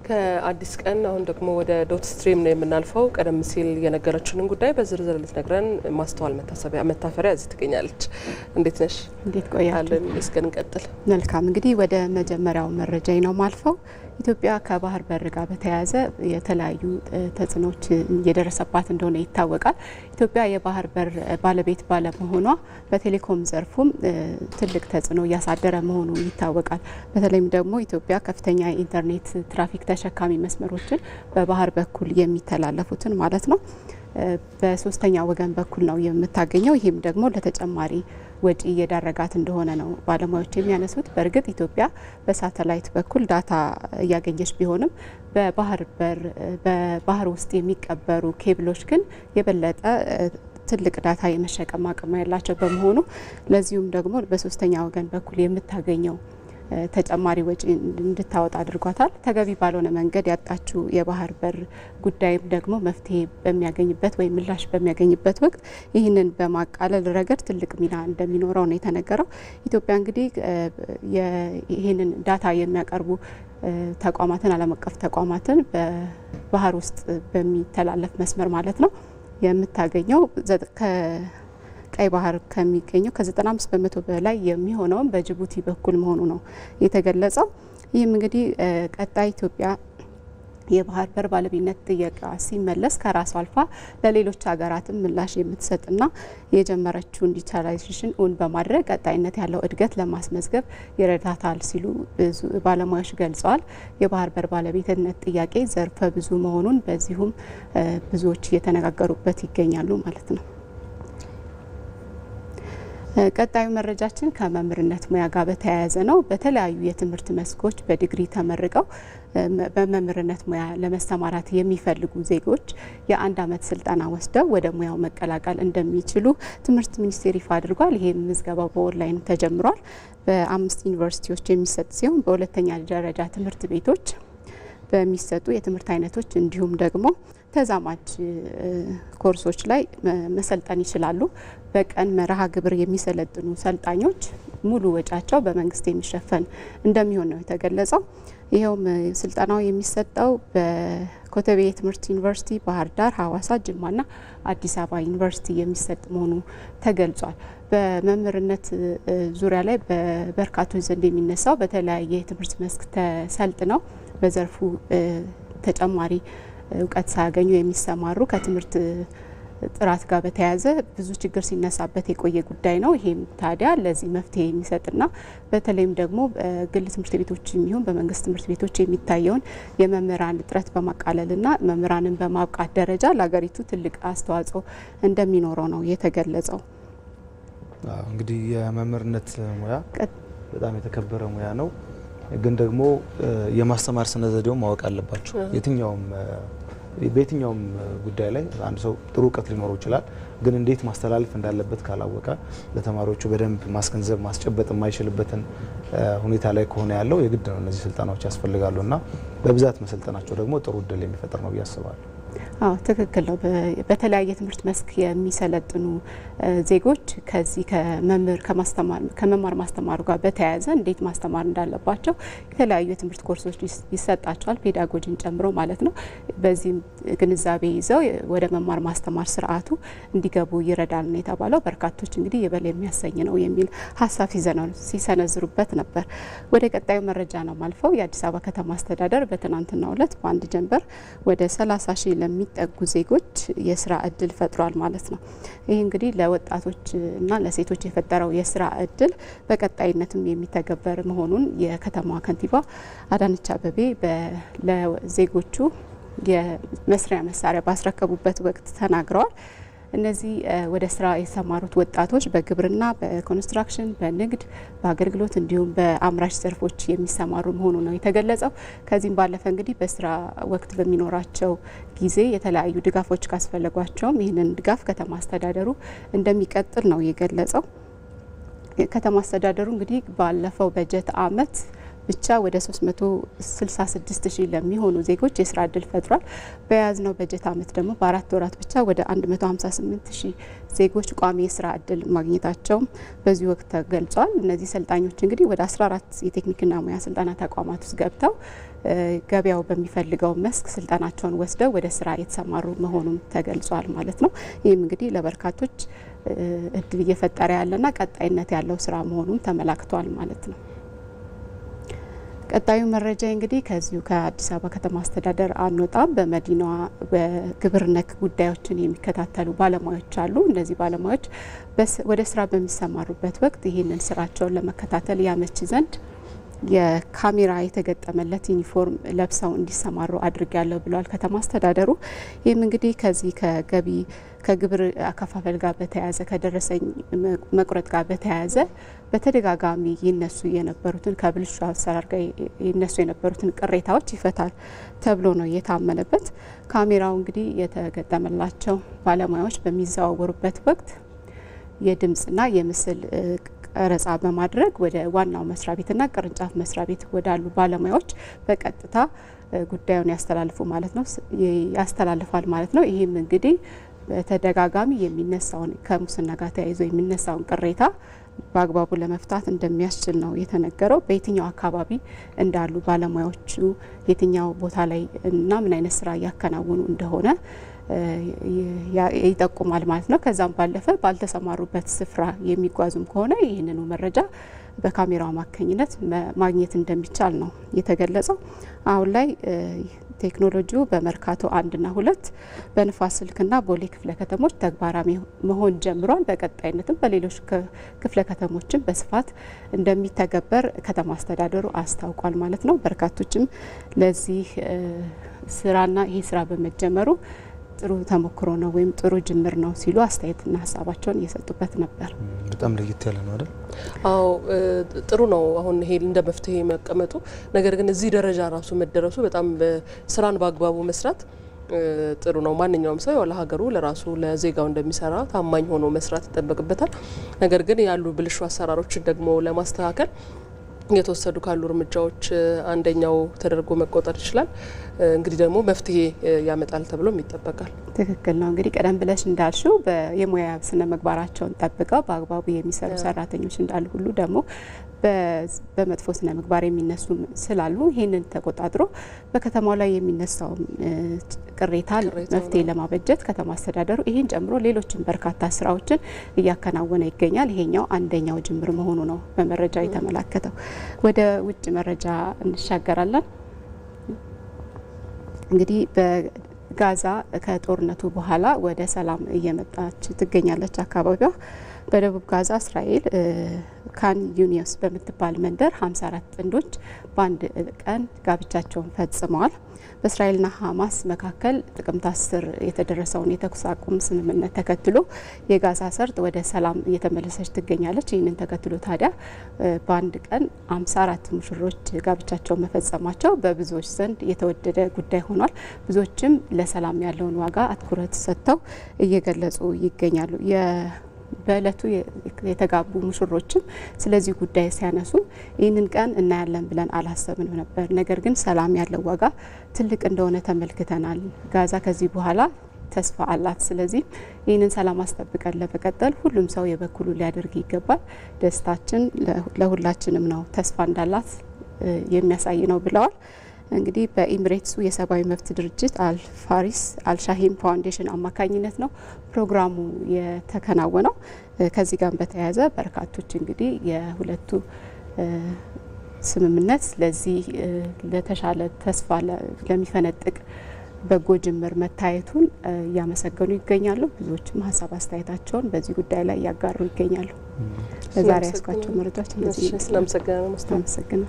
ከአዲስ ቀን አሁን ደግሞ ወደ ዶት ስትሪም ነው የምናልፈው። ቀደም ሲል የነገረችንን ጉዳይ በዝርዝር ልትነግረን ማስተዋል መታፈሪያ እዚህ ትገኛለች። እንዴት ነሽ? እንዴት ቆያለን? እስከ እንቀጥል። መልካም እንግዲህ ወደ መጀመሪያው መረጃ ነው ማልፈው። ኢትዮጵያ ከባህር በር ጋር በተያያዘ የተለያዩ ተጽዕኖች እየደረሰባት እንደሆነ ይታወቃል። ኢትዮጵያ የባህር በር ባለቤት ባለመሆኗ በቴሌኮም ዘርፉም ትልቅ ተጽዕኖ እያሳደረ መሆኑ ይታወቃል። በተለይም ደግሞ ኢትዮጵያ ከፍተኛ የኢንተርኔት ትራፊክ ተሸካሚ መስመሮችን በባህር በኩል የሚተላለፉትን ማለት ነው በሶስተኛ ወገን በኩል ነው የምታገኘው። ይህም ደግሞ ለተጨማሪ ወጪ እየዳረጋት እንደሆነ ነው ባለሙያዎች የሚያነሱት። በእርግጥ ኢትዮጵያ በሳተላይት በኩል ዳታ እያገኘች ቢሆንም በባህር ውስጥ የሚቀበሩ ኬብሎች ግን የበለጠ ትልቅ ዳታ የመሸከም አቅም ያላቸው በመሆኑ ለዚሁም ደግሞ በሶስተኛ ወገን በኩል የምታገኘው ተጨማሪ ወጪ እንድታወጣ አድርጓታል። ተገቢ ባልሆነ መንገድ ያጣችው የባህር በር ጉዳይም ደግሞ መፍትሄ በሚያገኝበት ወይም ምላሽ በሚያገኝበት ወቅት ይህንን በማቃለል ረገድ ትልቅ ሚና እንደሚኖረው ነው የተነገረው። ኢትዮጵያ እንግዲህ ይህንን ዳታ የሚያቀርቡ ተቋማትን ዓለም አቀፍ ተቋማትን በባህር ውስጥ በሚተላለፍ መስመር ማለት ነው የምታገኘው ቀይ ባህር ከሚገኘው ከ95 በመቶ በላይ የሚሆነውን በጅቡቲ በኩል መሆኑ ነው የተገለጸው። ይህም እንግዲህ ቀጣይ ኢትዮጵያ የባህር በር ባለቤትነት ጥያቄ ሲመለስ ከራሷ አልፋ ለሌሎች ሀገራትም ምላሽ የምትሰጥና የጀመረችውን ዲጂታላይዜሽን እውን በማድረግ ቀጣይነት ያለው እድገት ለማስመዝገብ ይረዳታል ሲሉ ብዙ ባለሙያዎች ገልጸዋል። የባህር በር ባለቤትነት ጥያቄ ዘርፈ ብዙ መሆኑን በዚሁም ብዙዎች እየተነጋገሩበት ይገኛሉ ማለት ነው። ቀጣዩ መረጃችን ከመምህርነት ሙያ ጋር በተያያዘ ነው። በተለያዩ የትምህርት መስኮች በዲግሪ ተመርቀው በመምህርነት ሙያ ለመሰማራት የሚፈልጉ ዜጎች የ1 ዓመት ስልጠና ወስደው ወደ ሙያው መቀላቀል እንደሚችሉ ትምህርት ሚኒስቴር ይፋ አድርጓል። ይህም ምዝገባው በኦንላይን ተጀምሯል። በ5 ዩኒቨርሲቲዎች የሚሰጥ ሲሆን በሁለተኛ ደረጃ ትምህርት ቤቶች በሚሰጡ የትምህርት አይነቶች እንዲሁም ደግሞ ተዛማጅ ኮርሶች ላይ መሰልጠን ይችላሉ። በቀን መርሃ ግብር የሚሰለጥኑ ሰልጣኞች ሙሉ ወጫቸው በመንግስት የሚሸፈን እንደሚሆን ነው የተገለጸው። ይኸውም ስልጠናው የሚሰጠው በኮተቤ የትምህርት ዩኒቨርሲቲ፣ ባህር ዳር፣ ሐዋሳ፣ ጅማና አዲስ አበባ ዩኒቨርሲቲ የሚሰጥ መሆኑ ተገልጿል። በመምህርነት ዙሪያ ላይ በበርካቶች ዘንድ የሚነሳው በተለያየ የትምህርት መስክ ተሰልጥነው በዘርፉ ተጨማሪ እውቀት ሳያገኙ የሚሰማሩ ከትምህርት ጥራት ጋር በተያያዘ ብዙ ችግር ሲነሳበት የቆየ ጉዳይ ነው። ይሄም ታዲያ ለዚህ መፍትሄ የሚሰጥና በተለይም ደግሞ በግል ትምህርት ቤቶች የሚሆን በመንግስት ትምህርት ቤቶች የሚታየውን የመምህራን እጥረት በማቃለልና መምህራንን በማብቃት ደረጃ ለሀገሪቱ ትልቅ አስተዋጽኦ እንደሚኖረው ነው የተገለጸው። እንግዲህ የመምህርነት ሙያ በጣም የተከበረ ሙያ ነው። ግን ደግሞ የማስተማር ስነ ዘዴውን ማወቅ አለባቸው። በየትኛውም ጉዳይ ላይ አንድ ሰው ጥሩ እውቀት ሊኖረው ይችላል። ግን እንዴት ማስተላለፍ እንዳለበት ካላወቀ ለተማሪዎቹ በደንብ ማስገንዘብ ማስጨበጥ የማይችልበትን ሁኔታ ላይ ከሆነ ያለው የግድ ነው እነዚህ ስልጠናዎች ያስፈልጋሉና በብዛት መሰልጠናቸው ደግሞ ጥሩ እድል የሚፈጥር ነው ብዬ አስባለሁ። አዎ ትክክል ነው። በተለያየ ትምህርት መስክ የሚሰለጥኑ ዜጎች ከዚህ ከመማር ማስተማሩ ጋር በተያያዘ እንዴት ማስተማር እንዳለባቸው የተለያዩ የትምህርት ኮርሶች ይሰጣቸዋል፣ ፔዳጎጂን ጨምሮ ማለት ነው። በዚህም ግንዛቤ ይዘው ወደ መማር ማስተማር ስርዓቱ እንዲገቡ ይረዳል ነው የተባለው። በርካቶች እንግዲህ የበላይ የሚያሰኝ ነው የሚል ሀሳብ ሲሰነዝሩበት ነበር። ወደ ቀጣዩ መረጃ ነው ማልፈው። የአዲስ አበባ ከተማ አስተዳደር በትናንትናው ዕለት በአንድ ጀንበር ወደ 30 ሺህ ለሚጠጉ ዜጎች የስራ እድል ፈጥሯል ማለት ነው። ይህ እንግዲህ ለወጣቶች እና ለሴቶች የፈጠረው የስራ እድል በቀጣይነትም የሚተገበር መሆኑን የከተማዋ ከንቲባ አዳነች አቤቤ ለዜጎቹ የመስሪያ መሳሪያ ባስረከቡበት ወቅት ተናግረዋል። እነዚህ ወደ ስራ የተሰማሩት ወጣቶች በግብርና፣ በኮንስትራክሽን፣ በንግድ፣ በአገልግሎት እንዲሁም በአምራች ዘርፎች የሚሰማሩ መሆኑ ነው የተገለጸው። ከዚህም ባለፈ እንግዲህ በስራ ወቅት በሚኖራቸው ጊዜ የተለያዩ ድጋፎች ካስፈለጓቸውም ይህንን ድጋፍ ከተማ አስተዳደሩ እንደሚቀጥል ነው የገለጸው። ከተማ አስተዳደሩ እንግዲህ ባለፈው በጀት ዓመት ብቻ ወደ 366 ሺህ ለሚሆኑ ዜጎች የስራ እድል ፈጥሯል። በያዝነው በጀት ዓመት ደግሞ በ4 ወራት ብቻ ወደ 158 ሺህ ዜጎች ቋሚ የስራ እድል ማግኘታቸው በዚህ ወቅት ተገልጿል። እነዚህ ሰልጣኞች እንግዲህ ወደ 14 የቴክኒክና ሙያ ስልጠና ተቋማት ውስጥ ገብተው ገበያው በሚፈልገው መስክ ስልጠናቸውን ወስደው ወደ ስራ የተሰማሩ መሆኑም ተገልጿል ማለት ነው። ይህም እንግዲህ ለበርካቶች እድል እየፈጠረ ያለና ቀጣይነት ያለው ስራ መሆኑም ተመላክቷል ማለት ነው። ቀጣዩ መረጃ እንግዲህ ከዚሁ ከአዲስ አበባ ከተማ አስተዳደር አንወጣም። በመዲናዋ በግብር ነክ ጉዳዮችን የሚከታተሉ ባለሙያዎች አሉ። እነዚህ ባለሙያዎች ወደ ስራ በሚሰማሩበት ወቅት ይህንን ስራቸውን ለመከታተል ያመች ዘንድ የካሜራ የተገጠመለት ዩኒፎርም ለብሰው እንዲሰማሩ አድርጊያለሁ ብለዋል ከተማ አስተዳደሩ። ይህም እንግዲህ ከዚህ ከግብር አከፋፈል ጋር በተያያዘ ከደረሰኝ መቁረጥ ጋር በተያያዘ በተደጋጋሚ ይነሱ የነበሩትን ከብልሹ አሰራር ጋር ይነሱ የነበሩትን ቅሬታዎች ይፈታል ተብሎ ነው የታመነበት። ካሜራው እንግዲህ የተገጠመላቸው ባለሙያዎች በሚዘዋወሩበት ወቅት የድምጽና የምስል ቀረጻ በማድረግ ወደ ዋናው መስሪያ ቤትና ቅርንጫፍ መስሪያ ቤት ወዳሉ ባለሙያዎች በቀጥታ ጉዳዩን ያስተላልፋል ማለት ነው። ይህም እንግዲህ በተደጋጋሚ የሚነሳውን ከሙስና ጋር ተያይዞ የሚነሳውን ቅሬታ በአግባቡ ለመፍታት እንደሚያስችል ነው የተነገረው። በየትኛው አካባቢ እንዳሉ ባለሙያዎቹ የትኛው ቦታ ላይ እና ምን አይነት ስራ እያከናወኑ እንደሆነ ይጠቁማል ማለት ነው። ከዛም ባለፈ ባልተሰማሩበት ስፍራ የሚጓዙም ከሆነ ይህንኑ መረጃ በካሜራው አማካኝነት ማግኘት እንደሚቻል ነው የተገለጸው። አሁን ላይ ቴክኖሎጂው በመርካቶ 1ና 2 በንፋስ ስልክና ቦሌ ክፍለ ከተሞች ተግባራዊ መሆን ጀምሯል። በቀጣይነትም በሌሎች ክፍለ ከተሞችም በስፋት እንደሚተገበር ከተማ አስተዳደሩ አስታውቋል ማለት ነው። በርካቶችም ለዚህ ስራና ይህ ስራ በመጀመሩ ጥሩ ተሞክሮ ነው ወይም ጥሩ ጅምር ነው ሲሉ አስተያየትና ሀሳባቸውን እየሰጡበት ነበር። በጣም ለየት ያለ ነው አይደል? አዎ ጥሩ ነው። አሁን ይሄ እንደ መፍትሄ መቀመጡ፣ ነገር ግን እዚህ ደረጃ ራሱ መደረሱ በጣም ስራን በአግባቡ መስራት ጥሩ ነው። ማንኛውም ሰው ለሀገሩ ለራሱ ለዜጋው እንደሚሰራ ታማኝ ሆኖ መስራት ይጠበቅበታል። ነገር ግን ያሉ ብልሹ አሰራሮችን ደግሞ ለማስተካከል የተወሰዱ ካሉ እርምጃዎች አንደኛው ተደርጎ መቆጠር ይችላል። እንግዲህ ደግሞ መፍትሄ ያመጣል ተብሎም ይጠበቃል። ትክክል ነው። እንግዲህ ቀደም ብለሽ እንዳልሽው የሙያ ስነ ምግባራቸውን ጠብቀው በአግባቡ የሚሰሩ ሰራተኞች እንዳሉ ሁሉ ደግሞ በመጥፎ ስነ ምግባር የሚነሱ ስላሉ ይህንን ተቆጣጥሮ በከተማው ላይ የሚነሳው ቅሬታ መፍትሄ ለማበጀት ከተማ አስተዳደሩ ይህን ጨምሮ ሌሎችን በርካታ ስራዎችን እያከናወነ ይገኛል። ይሄኛው አንደኛው ጅምር መሆኑ ነው በመረጃ የተመላከተው። ወደ ውጭ መረጃ እንሻገራለን። እንግዲህ በጋዛ ከጦርነቱ በኋላ ወደ ሰላም እየመጣች ትገኛለች አካባቢዋ። በደቡብ ጋዛ እስራኤል ካን ዩኒስ በምትባል መንደር 54 ጥንዶች በአንድ ቀን ጋብቻቸውን ፈጽመዋል። በእስራኤልና ሀማስ መካከል ጥቅምት 10 የተደረሰውን የተኩስ አቁም ስምምነት ተከትሎ የጋዛ ሰርጥ ወደ ሰላም እየተመለሰች ትገኛለች። ይህንን ተከትሎ ታዲያ በአንድ ቀን 54 ሙሽሮች ጋብቻቸውን መፈጸማቸው በብዙዎች ዘንድ የተወደደ ጉዳይ ሆኗል። ብዙዎችም ለሰላም ያለውን ዋጋ አትኩረት ሰጥተው እየገለጹ ይገኛሉ። በእለቱ የተጋቡ ሙሽሮችም ስለዚህ ጉዳይ ሲያነሱ ይህንን ቀን እናያለን ብለን አላሰብንም ነበር፣ ነገር ግን ሰላም ያለው ዋጋ ትልቅ እንደሆነ ተመልክተናል። ጋዛ ከዚህ በኋላ ተስፋ አላት። ስለዚህ ይህንን ሰላም አስጠብቀን ለመቀጠል ሁሉም ሰው የበኩሉ ሊያደርግ ይገባል። ደስታችን ለሁላችንም ነው፣ ተስፋ እንዳላት የሚያሳይ ነው ብለዋል። እንግዲህ በኢሚሬትሱ የሰብአዊ መብት ድርጅት አልፋሪስ አልሻሂም ፋውንዴሽን አማካኝነት ነው ፕሮግራሙ የተከናወነው። ከዚህ ጋር በተያያዘ በርካቶች እንግዲህ የሁለቱ ስምምነት ለዚህ ለተሻለ ተስፋ ለሚፈነጥቅ በጎ ጅምር መታየቱን እያመሰገኑ ይገኛሉ። ብዙዎችም ሀሳብ አስተያየታቸውን በዚህ ጉዳይ ላይ እያጋሩ ይገኛሉ። ለዛሬ ያስኳቸው መረጃዎች እነዚህ። እናመሰግናለን።